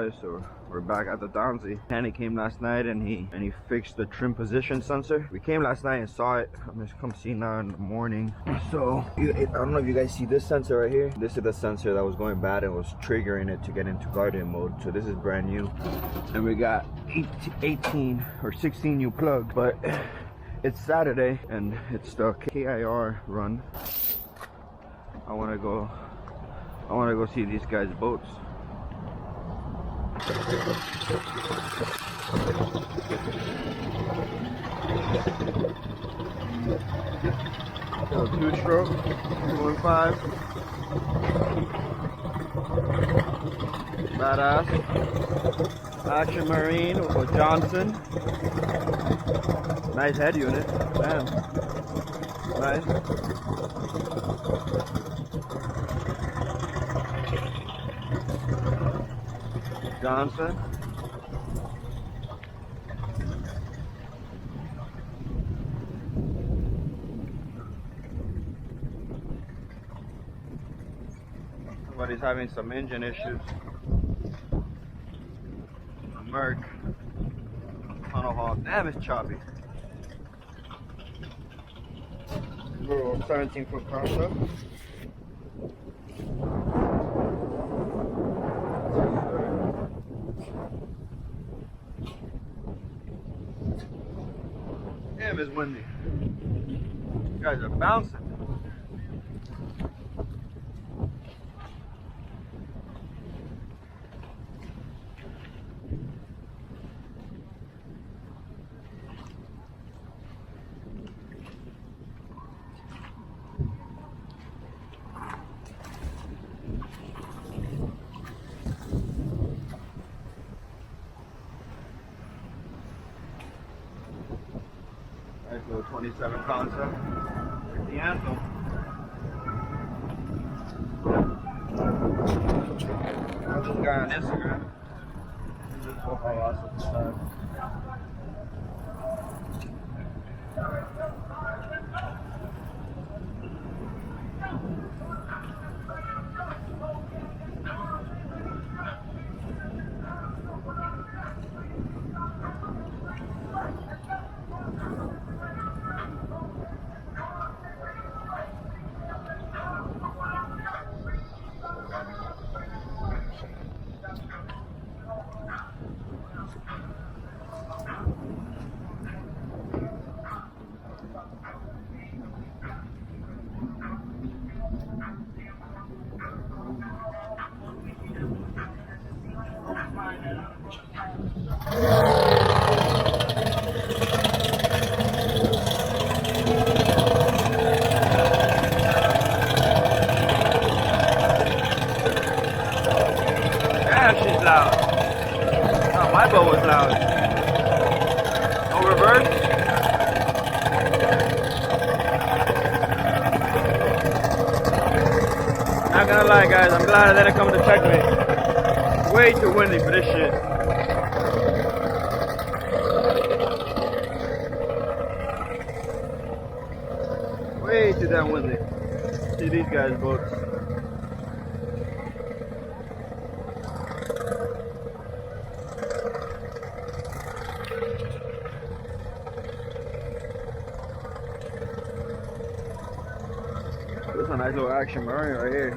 guys. So we're back at the Donzi. Danny came last night and he fixed the trim position sensor. We came last night and saw it. I'm just come see now in the morning. So I don't know if you guys see this sensor right here. This is the sensor that was going bad and was triggering it to get into garden mode. So this is brand new, and we got 18 or 16 new plugs. But it's Saturday and it's the KIR run. I wanna go see these guys' boats. So 2-stroke, 2.5. Badass. Action Marine with Johnson. Nice head unit. Damn. Nice. Johnson. Somebody's having some engine issues. A Merc. Tunnel haul. Damn, it's choppy. Little 17-foot concept. Damn, it's windy. You guys are bouncing. Nice little 27 concept. Here's the anthem. Watch this guy on Instagram. He's just so awesome. She's loud. Oh, my boat was loud. No reverse. Not gonna lie, guys, I'm glad I didn't come to checkmate. Way too windy for this shit. Way too damn windy. See these guys' boats. This is a nice little Action Marine right here.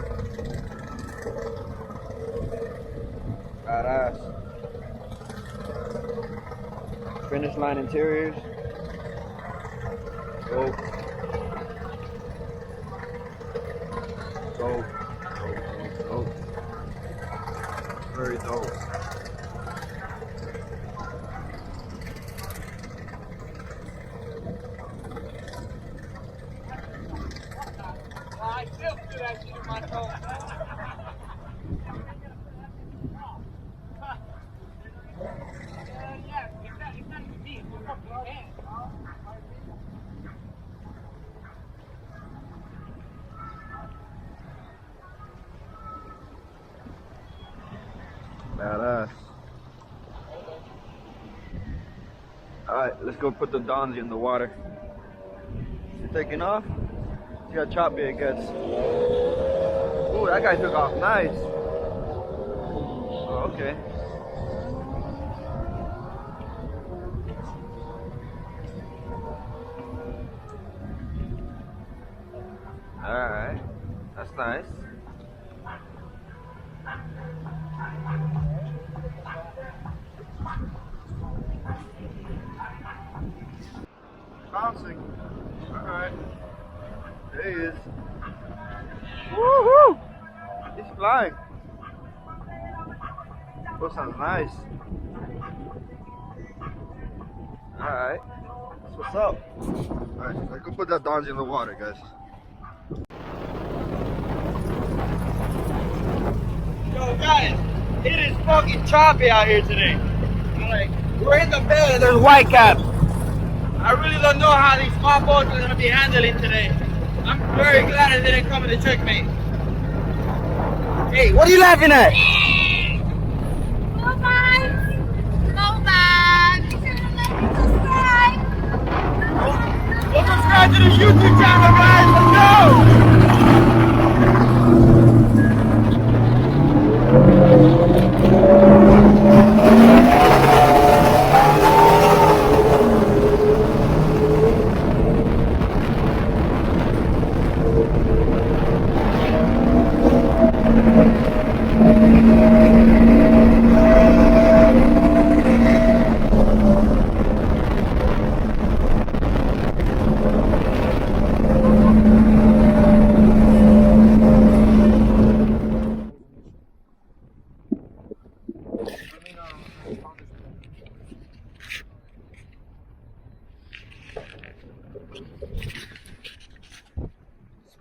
Badass. Finish line interiors. Dope. Dope. Dope. Very dope. I still do that shit in my phone. Yeah, it's not even me. It's your fucking hand. Badass. Alright, let's go put the Donzi in the water. Is it taking off? See how choppy it gets. Ooh, that guy took off nice. Oh, okay. nice. Bouncing. Alright. There he is. Woohoo! He's flying. That sounds nice. Alright. That's what's up. Alright, let's go put that Donzi in the water, guys. Yo, guys, it is fucking choppy out here today. Like, we're in the bay and there's white caps. I really don't know how these small boats are gonna be handling today. I'm very glad I didn't come in the checkmate. Hey, what are you laughing at? Go subscribe to the YouTube channel, guys. Let's go!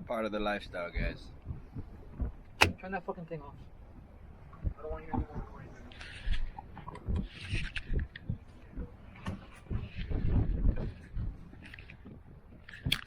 Part of the lifestyle, guys. Turn that fucking thing off. I don't want to hear anymore.